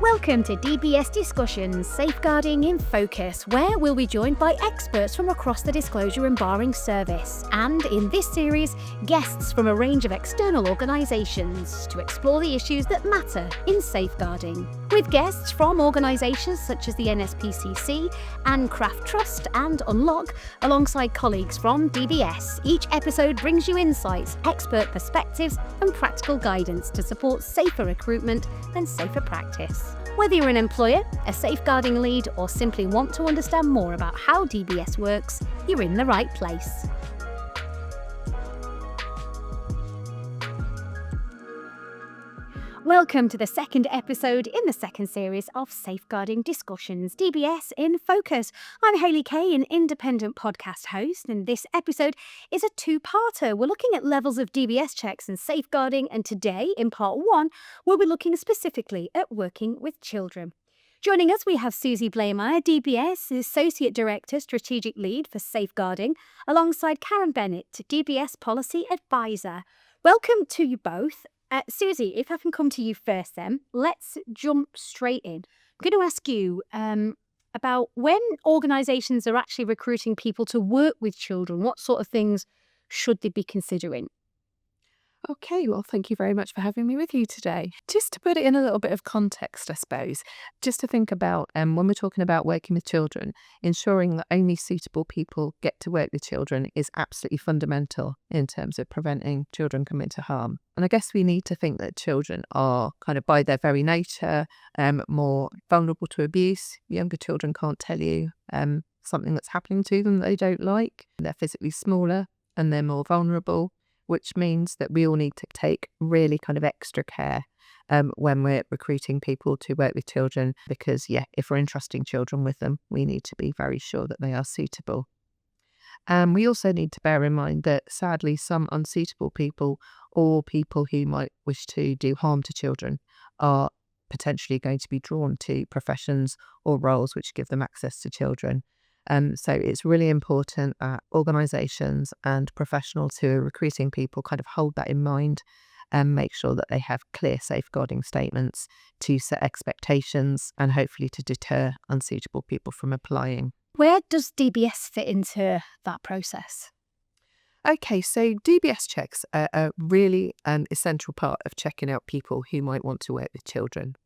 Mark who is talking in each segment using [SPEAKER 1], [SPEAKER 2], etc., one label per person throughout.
[SPEAKER 1] Welcome to DBS Discussions, Safeguarding in Focus, where we'll be joined by experts from across the disclosure and barring service, and in this series, guests from a range of external organisations to explore the issues that matter in safeguarding. With guests from organisations such as the NSPCC, and Craft Trust and Unlock, alongside colleagues from DBS, each episode brings you insights, expert perspectives and practical guidance to support safer recruitment and safer practice. Whether you're an employer, a safeguarding lead, or simply want to understand more about how DBS works, you're in the right place. Welcome to the second episode in the second series of Safeguarding Discussions, DBS in Focus. I'm Hayley Kay, an independent podcast host, and this episode is a two-parter. We're looking at levels of DBS checks and safeguarding, and today, in part one, we'll be looking specifically at working with children. Joining us, we have Susie Blamire, DBS Associate Director, Strategic Lead for Safeguarding, alongside Bennett, DBS Policy Adviser. Welcome to you both. Susie, if I can come to you first then, let's jump straight in. I'm going to ask you about when organisations are actually recruiting people to work with children, what sort of things should they be considering?
[SPEAKER 2] Okay, well, thank you very much for having me with you today. Just to put it in a little bit of context, I suppose, just to think about when we're talking about working with children, ensuring that only suitable people get to work with children is absolutely fundamental in terms of preventing children coming to harm. And I guess we need to think that children are kind of by their very nature more vulnerable to abuse. Younger children can't tell you something that's happening to them that they don't like. They're physically smaller and they're more vulnerable, which means that we all need to take really kind of extra care when we're recruiting people to work with children, because, if we're entrusting children with them, we need to be very sure that they are suitable. We also need to bear in mind that, sadly, some unsuitable people or people who might wish to do harm to children are potentially going to be drawn to professions or roles which give them access to children. So it's really important that organisations and professionals who are recruiting people kind of hold that in mind and make sure that they have clear safeguarding statements to set expectations and hopefully to deter unsuitable people from applying.
[SPEAKER 1] Where does DBS fit into that process?
[SPEAKER 2] Okay, so DBS checks are a really essential part of checking out people who might want to work with children.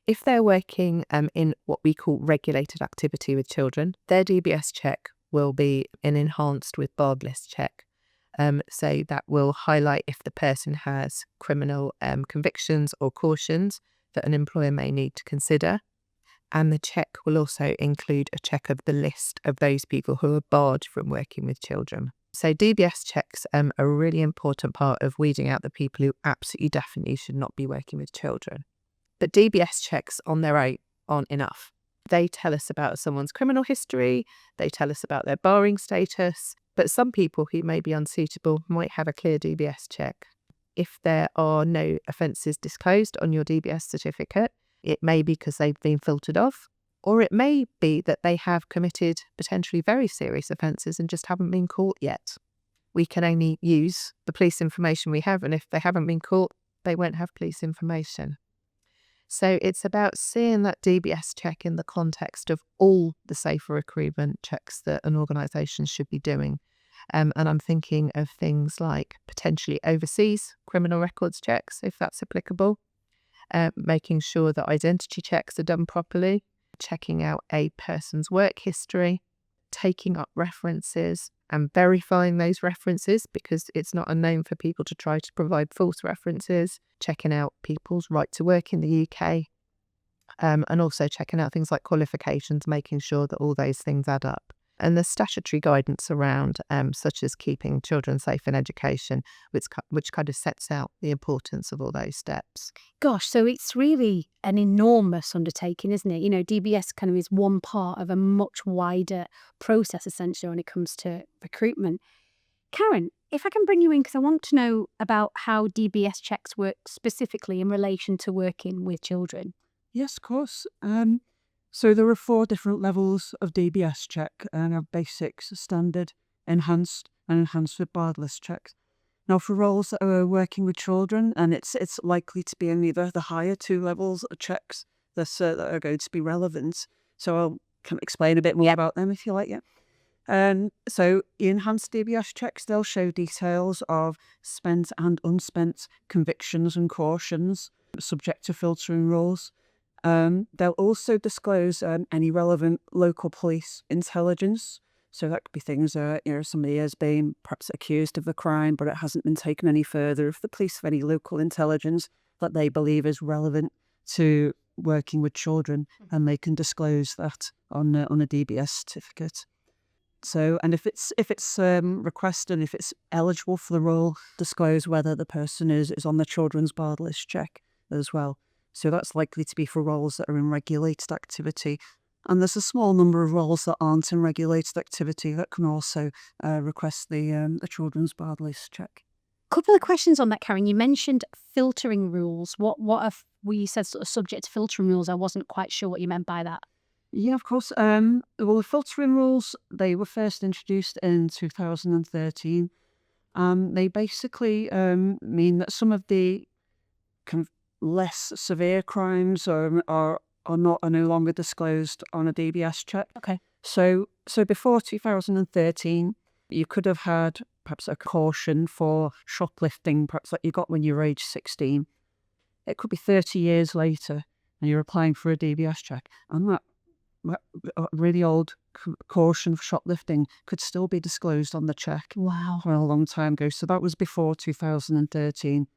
[SPEAKER 2] If they're working in what we call regulated activity with children, their DBS check will be an enhanced with barred list check. So that will highlight if the person has criminal convictions or cautions that an employer may need to consider. And the check will also include a check of the list of those people who are barred from working with children. So DBS checks are a really important part of weeding out the people who absolutely definitely should not be working with children. But DBS checks on their own aren't enough. They tell us about someone's criminal history, they tell us about their barring status, but some people who may be unsuitable might have a clear DBS check. If there are no offences disclosed on your DBS certificate, it may be because they've been filtered off, or it may be that they have committed potentially very serious offences and just haven't been caught yet. We can only use the police information we have, and if they haven't been caught, they won't have police information. So it's about seeing that DBS check in the context of all the safer recruitment checks that an organisation should be doing. And I'm thinking of things like potentially overseas criminal records checks, if that's applicable, making sure that identity checks are done properly, checking out a person's work history, taking up references and verifying those references, because it's not unknown for people to try to provide false references, checking out people's right to work in the UK, and also checking out things like qualifications, making sure that all those things add up. And the statutory guidance around such as keeping children safe in education, which kind of sets out the importance of all those steps.
[SPEAKER 1] Gosh, so it's really an enormous undertaking, isn't it? You know, DBS kind of is one part of a much wider process, essentially, when it comes to recruitment. Karen, if I can bring you in, because I want to know about how DBS checks work specifically in relation to working with children.
[SPEAKER 3] Yes, of course. So there are 4 different levels of DBS check, and a basic, standard, enhanced, and enhanced with barred list checks. Now, for roles that are working with children, and it's likely to be in either the higher 2 levels of checks, that are going to be relevant. So I'll kind of explain a bit more about them if you like. So enhanced DBS checks, they'll show details of spent and unspent convictions and cautions subject to filtering rules. They'll also disclose any relevant local police intelligence. So that could be things, somebody has been perhaps accused of a crime, but it hasn't been taken any further. If the police have any local intelligence that they believe is relevant to working with children, and they can disclose that on a DBS certificate. So, and if it's requested, if it's eligible for the role, disclose whether the person is on the children's barred list check as well. So that's likely to be for roles that are in regulated activity. And there's a small number of roles that aren't in regulated activity that can also request the children's barred list check.
[SPEAKER 1] Couple of questions on that, Karen. You mentioned filtering rules. What you said sort of subject to filtering rules? I wasn't quite sure what you meant by that.
[SPEAKER 3] Yeah, of course. Well, the filtering rules, they were first introduced in 2013. They basically mean that some of the kind of less severe crimes are no longer disclosed on a DBS check.
[SPEAKER 1] Okay.
[SPEAKER 3] So before 2013, you could have had perhaps a caution for shoplifting, perhaps like you got when you were age 16. It could be 30 years later and you're applying for a DBS check, and that really old caution for shoplifting could still be disclosed on the check.
[SPEAKER 1] Wow.
[SPEAKER 3] For a long time ago. So that was before 2013.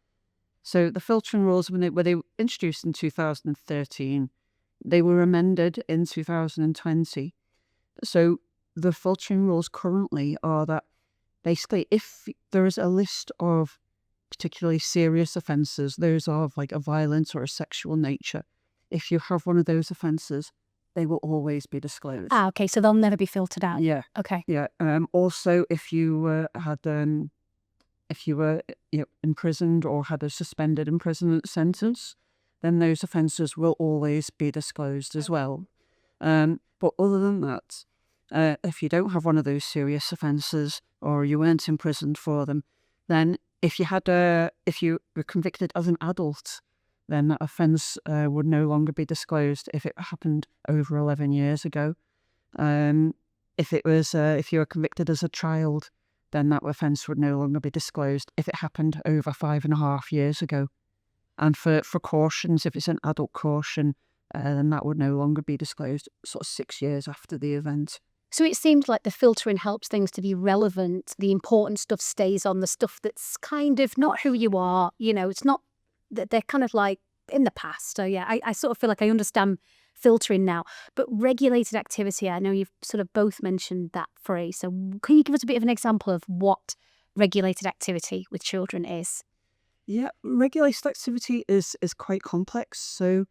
[SPEAKER 3] So the filtering rules, when they were introduced in 2013, they were amended in 2020. So the filtering rules currently are that basically if there is a list of particularly serious offences, those of like a violent or a sexual nature, if you have one of those offences, they will always be disclosed.
[SPEAKER 1] Okay, so they'll never be filtered out.
[SPEAKER 3] Yeah.
[SPEAKER 1] Okay.
[SPEAKER 3] Yeah. Also, if you were imprisoned or had a suspended imprisonment sentence, then those offences will always be disclosed as well. But other than that, if you don't have one of those serious offences or you weren't imprisoned for them, then if you were convicted as an adult, then that offence would no longer be disclosed if it happened over 11 years ago. If you were convicted as a child, then that offence would no longer be disclosed if it happened over 5.5 years ago. And for cautions, if it's an adult caution, then that would no longer be disclosed sort of 6 years after the event.
[SPEAKER 1] So it seems like the filtering helps things to be relevant. The important stuff stays on. The stuff that's kind of not who you are, it's not that they're kind of like in the past. So yeah, I sort of feel like I understand filtering now. But regulated activity, I know you've sort of both mentioned that phrase. So can you give us a bit of an example of what regulated activity with children is?
[SPEAKER 3] Yeah, regulated activity is quite complex. So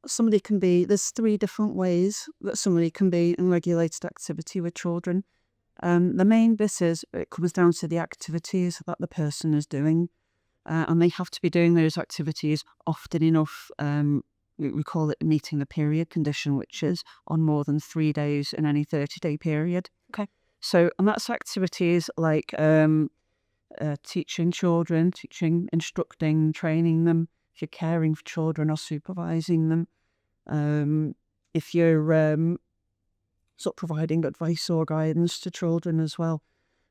[SPEAKER 3] there's 3 different ways that somebody can be in regulated activity with children. The main bit is it comes down to the activities that the person is doing. And they have to be doing those activities often enough. We call it meeting the period condition, which is on more than 3 days in any 30-day period.
[SPEAKER 1] Okay.
[SPEAKER 3] So, and that's activities like teaching children, instructing, training them, if you're caring for children or supervising them, if you're sort of providing advice or guidance to children as well.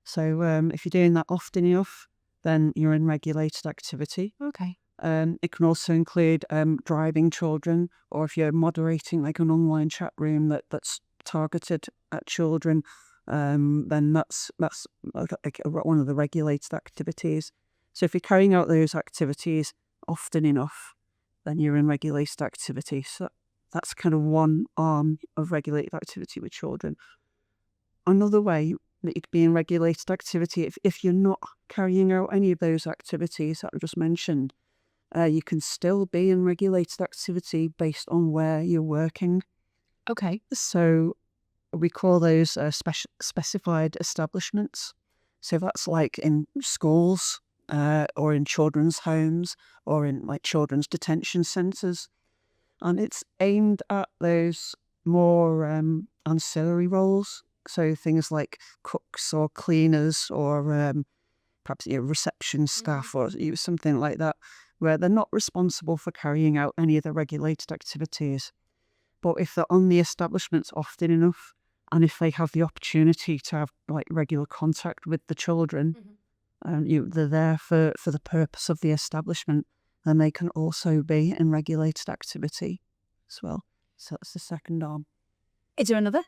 [SPEAKER 3] So if you're doing that often enough, then you're in regulated activity.
[SPEAKER 1] Okay.
[SPEAKER 3] It can also include driving children, or if you're moderating like an online chat room that's targeted at children, then that's like one of the regulated activities. So if you're carrying out those activities often enough, then you're in regulated activity. So that's kind of one arm of regulated activity with children. Another way that you could be in regulated activity, if you're not carrying out any of those activities that I just mentioned, you can still be in regulated activity based on where you're working.
[SPEAKER 1] Okay.
[SPEAKER 3] So we call those specified establishments. So that's like in schools, or in children's homes, or in like children's detention centres. And it's aimed at those more ancillary roles. So things like cooks or cleaners or perhaps reception staff or something like that. where they're not responsible for carrying out any of the regulated activities. But if they're on the establishments often enough, and if they have the opportunity to have like regular contact with the children, they're there for the purpose of the establishment, then they can also be in regulated activity as well. So that's the second arm.
[SPEAKER 1] Is there another?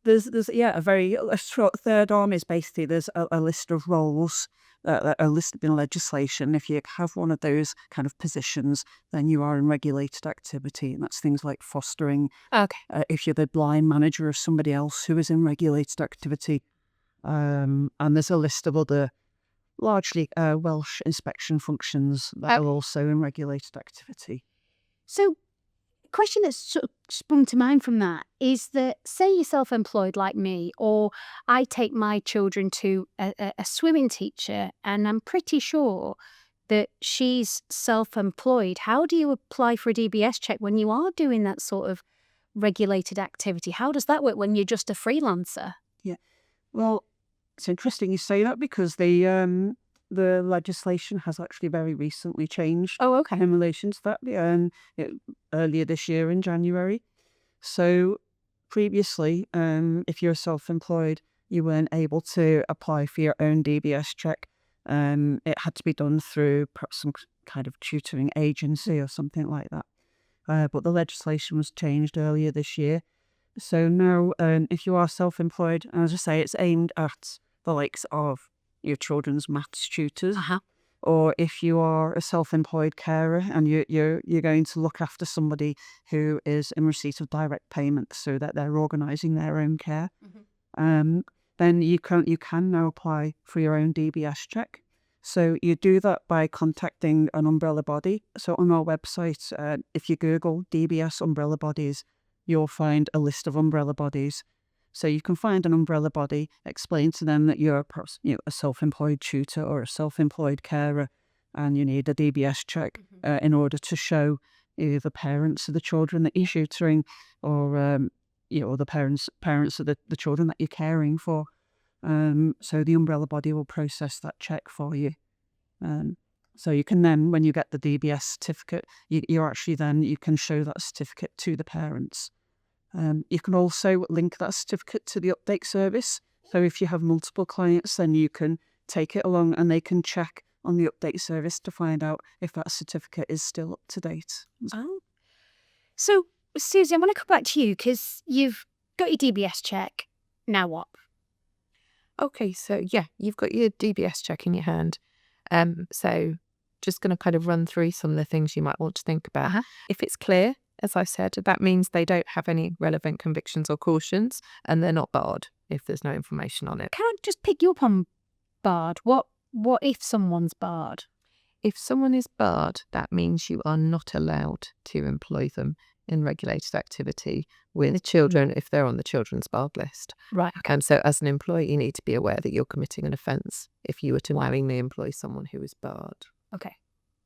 [SPEAKER 3] There's a short third arm is basically there's a list of roles that are listed in legislation. If you have one of those kind of positions, then you are in regulated activity, and that's things like fostering.
[SPEAKER 1] Okay.
[SPEAKER 3] If you're the line manager of somebody else who is in regulated activity, and there's a list of other largely Welsh inspection functions that are also in regulated activity.
[SPEAKER 1] So, a question that's sort of sprung to mind from that is that, say you're self-employed like me, or I take my children to a swimming teacher and I'm pretty sure that she's self-employed. How do you apply for a DBS check when you are doing that sort of regulated activity? How does that work when you're just a freelancer?
[SPEAKER 3] Yeah, well, it's interesting you say that because the legislation has actually very recently changed.
[SPEAKER 1] Oh, okay.
[SPEAKER 3] In relation to that, earlier this year in January. So previously, if you're self-employed, you weren't able to apply for your own DBS check. It had to be done through perhaps some kind of tutoring agency or something like that. But the legislation was changed earlier this year. So now, if you are self-employed, as I say, it's aimed at the likes of your children's maths tutors, or if you are a self-employed carer and you're going to look after somebody who is in receipt of direct payments, so that they're organising their own care, then you can now apply for your own DBS check. So you do that by contacting an umbrella body. So on our website, if you Google DBS umbrella bodies, you'll find a list of umbrella bodies. So you can find an umbrella body, explain to them that you're a self-employed tutor or a self-employed carer, and you need a DBS check in order to show either the parents of the children that you're tutoring, or the parents of the children that you're caring for. So the umbrella body will process that check for you. So you can then, when you get the DBS certificate, you can show that certificate to the parents. You can also link that certificate to the update service. So if you have multiple clients, then you can take it along and they can check on the update service to find out if that certificate is still up to date.
[SPEAKER 1] Oh. So, Susie, I want to come back to you because you've got your DBS check. Now what?
[SPEAKER 2] Okay, so you've got your DBS check in your hand. So just going to kind of run through some of the things you might want to think about. If it's clear, as I said, that means they don't have any relevant convictions or cautions, and they're not barred if there's no information on it.
[SPEAKER 1] Can I just pick you up on barred? What if someone's barred?
[SPEAKER 2] If someone is barred, that means you are not allowed to employ them in regulated activity with children if they're on the children's barred list.
[SPEAKER 1] Right.
[SPEAKER 2] And so as an employee, you need to be aware that you're committing an offence if you were to knowingly employ someone who is barred.
[SPEAKER 1] Okay.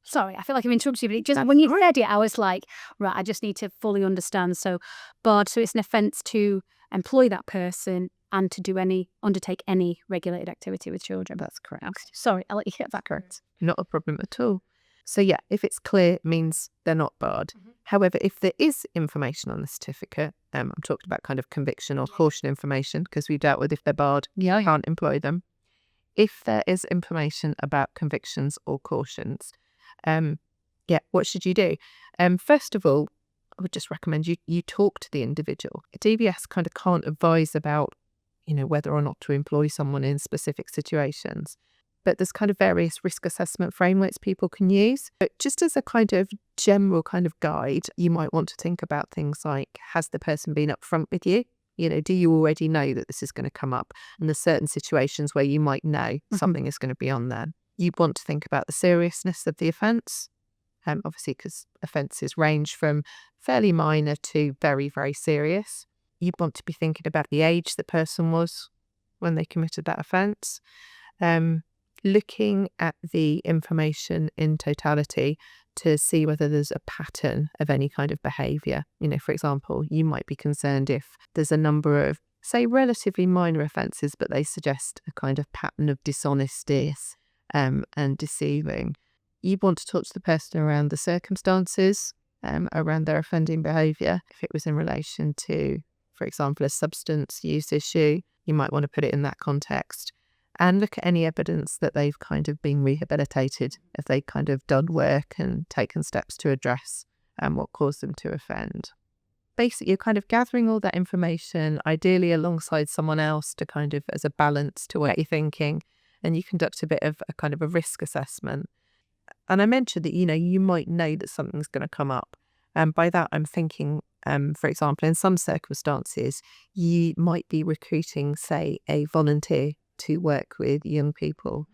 [SPEAKER 1] Sorry, I feel like I've interrupted you, but it just, when you said it, I was like, right, I just need to fully understand. So barred, so it's an offence to employ that person and to undertake any regulated activity with children.
[SPEAKER 2] That's correct.
[SPEAKER 1] Okay. Sorry, I'll let you get that correct.
[SPEAKER 2] Not a problem at all. So if it's clear, it means they're not barred. However, if there is information on the certificate, I'm talking about kind of conviction or caution information, because we've dealt with if they're barred, you can't employ them. If there is information about convictions or cautions, what should you do? First of all, I would just recommend you talk to the individual. DBS kind of can't advise about, whether or not to employ someone in specific situations. But there's kind of various risk assessment frameworks people can use. But just as a kind of general kind of guide, you might want to think about things like, has the person been upfront with you? Do you already know that this is going to come up? And there's certain situations where you might know something is going to be on there. You'd want to think about the seriousness of the offence, obviously because offences range from fairly minor to very, very serious. You'd want to be thinking about the age the person was when they committed that offence. Looking at the information in totality to see whether there's a pattern of any kind of behaviour. For example, you might be concerned if there's a number of, say, relatively minor offences, but they suggest a kind of pattern of dishonesty and deceiving. you want to talk to the person around the circumstances, around their offending behaviour. If it was in relation to, for example, a substance use issue, you might want to put it in that context and look at any evidence that they've kind of been rehabilitated, if they kind of done work and taken steps to address what caused them to offend. Basically, you're kind of gathering all that information, ideally alongside someone else to kind of as a balance to what you're thinking, and you conduct a bit of a kind of a risk assessment. And I mentioned that, you might know that something's going to come up. And by that, I'm thinking, for example, in some circumstances, you might be recruiting, say, a volunteer to work with young people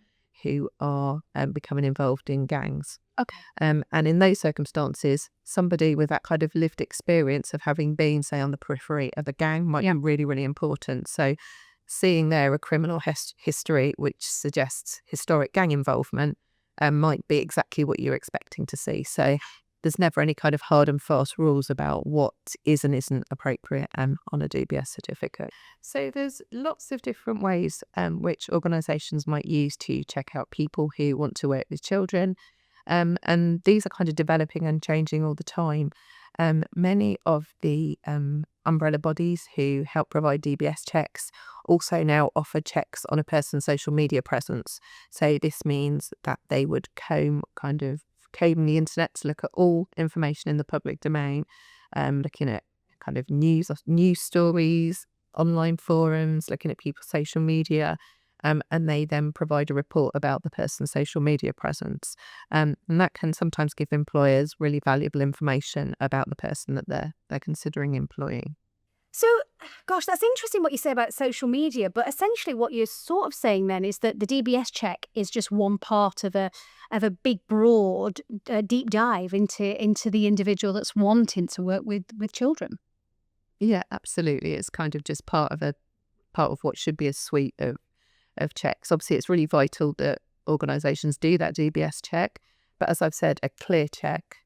[SPEAKER 2] who are becoming involved in gangs.
[SPEAKER 1] Okay.
[SPEAKER 2] And in those circumstances, somebody with that kind of lived experience of having been, say, on the periphery of a gang might be really, really important. So seeing there a criminal history which suggests historic gang involvement might be exactly what you're expecting to see. So there's never any kind of hard and fast rules about what is and isn't appropriate on a DBS certificate. So there's lots of different ways which organisations might use to check out people who want to work with children. And these are kind of developing and changing all the time. Many of the umbrella bodies who help provide DBS checks also now offer checks on a person's social media presence. So this means that they would comb the internet to look at all information in the public domain, looking at kind of news stories, online forums, looking at people's social media, and they then provide a report about the person's social media presence. And that can sometimes give employers really valuable information about the person that they're considering employing.
[SPEAKER 1] So, gosh, that's interesting what you say about social media, but essentially what you're sort of saying then is that the DBS check is just one part of a big, broad, deep dive into the individual that's wanting to work with children.
[SPEAKER 2] Yeah, absolutely. It's kind of just part of what should be a suite of checks. Obviously, it's really vital that organisations do that DBS check, but as I've said, a clear check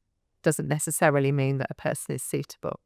[SPEAKER 2] doesn't necessarily mean that a person is suitable.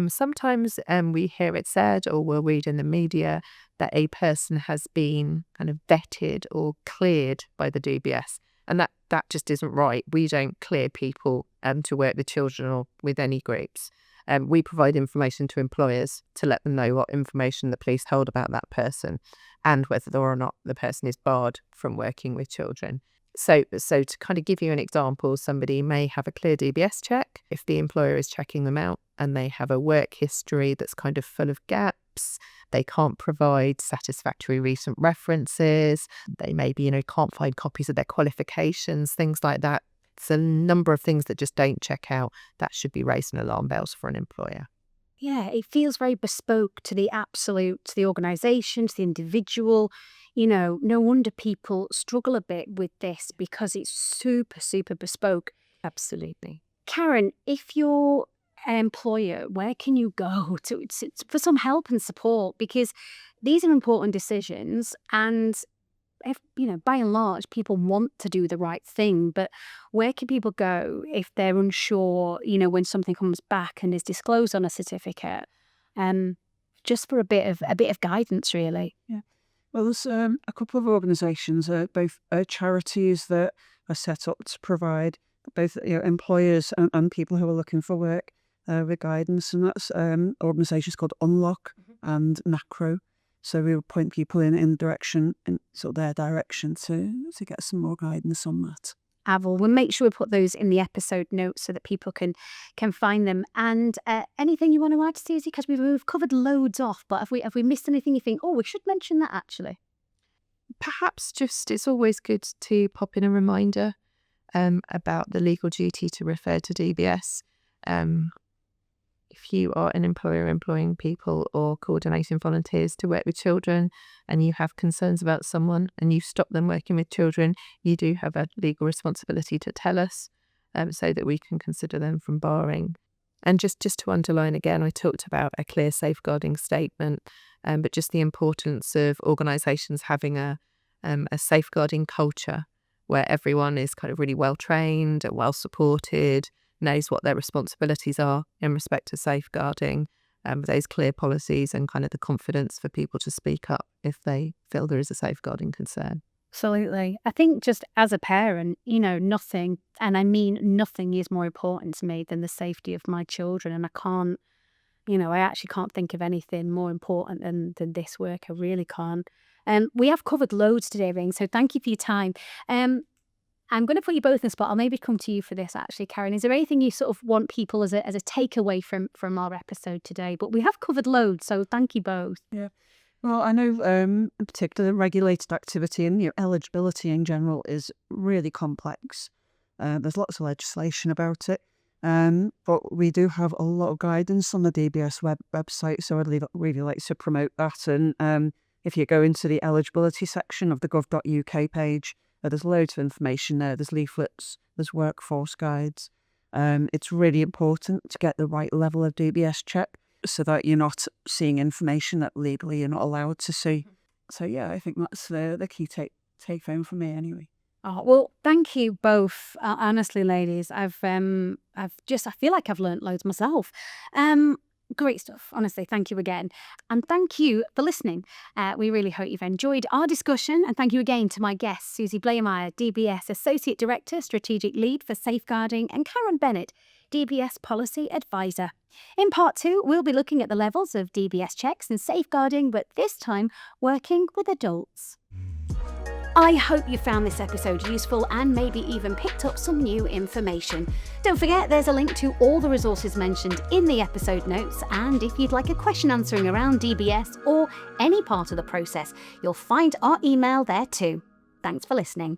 [SPEAKER 2] Sometimes we hear it said, or we'll read in the media, that a person has been kind of vetted or cleared by the DBS, and that just isn't right. We don't clear people to work with children or with any groups. We provide information to employers to let them know what information the police hold about that person and whether or not the person is barred from working with children. So to kind of give you an example, somebody may have a clear DBS check if the employer is checking them out and they have a work history that's kind of full of gaps. They can't provide satisfactory recent references. They maybe, can't find copies of their qualifications, things like that. It's a number of things that just don't check out. That should be raising alarm bells for an employer.
[SPEAKER 1] Yeah, it feels very bespoke to the organisation, to the individual. No wonder people struggle a bit with this because it's super, super bespoke.
[SPEAKER 2] Absolutely.
[SPEAKER 1] Karen, if you're an employer, where can you go for some help and support? Because these are important decisions, and by and large, people want to do the right thing, but where can people go if they're unsure, when something comes back and is disclosed on a certificate? Just for a bit of guidance, really.
[SPEAKER 3] Yeah. Well, there's a couple of organisations, both charities that are set up to provide both employers and people who are looking for work with guidance, and that's organisations called Unlock and NACRO. So we will point people in their direction to get some more guidance on that.
[SPEAKER 1] We'll make sure we put those in the episode notes so that people can find them. And anything you want to add, Susie? Because we've covered loads off, but have we missed anything you think, we should mention that actually?
[SPEAKER 2] Perhaps just it's always good to pop in a reminder about the legal duty to refer to DBS. If you are an employer employing people or coordinating volunteers to work with children and you have concerns about someone and you stop them working with children, you do have a legal responsibility to tell us so that we can consider them from barring. And just to underline again, I talked about a clear safeguarding statement, but just the importance of organisations having a safeguarding culture where everyone is kind of really well trained and well supported, knows what their responsibilities are in respect to safeguarding, those clear policies and kind of the confidence for people to speak up if they feel there is a safeguarding concern.
[SPEAKER 1] Absolutely. I think just as a parent, nothing, and I mean nothing, is more important to me than the safety of my children. And I actually can't think of anything more important than this work. I really can't. We have covered loads today, Ring, so thank you for your time. I'm going to put you both in the spot. I'll maybe come to you for this, actually, Karen. Is there anything you sort of want people as a takeaway from our episode today? But we have covered loads, so thank you both.
[SPEAKER 3] Yeah. Well, I know in particular regulated activity and eligibility in general is really complex. There's lots of legislation about it. But we do have a lot of guidance on the DBS website, so I'd really like to promote that. And if you go into the eligibility section of the gov.uk page, there's loads of information there. There's leaflets, there's workforce guides. It's really important to get the right level of DBS check so that you're not seeing information that legally you're not allowed to see. So yeah, I think that's the key take home for me anyway.
[SPEAKER 1] Oh, well, thank you both. Honestly, ladies, I feel like I've learnt loads myself. Great stuff. Honestly, thank you again. And thank you for listening. We really hope you've enjoyed our discussion. And thank you again to my guests, Susie Blamire, DBS Associate Director, Strategic Lead for Safeguarding, and Karen Bennett, DBS Policy Adviser. In part 2, we'll be looking at the levels of DBS checks and safeguarding, but this time working with adults. I hope you found this episode useful and maybe even picked up some new information. Don't forget, there's a link to all the resources mentioned in the episode notes, and if you'd like a question answering around DBS or any part of the process, you'll find our email there too. Thanks for listening.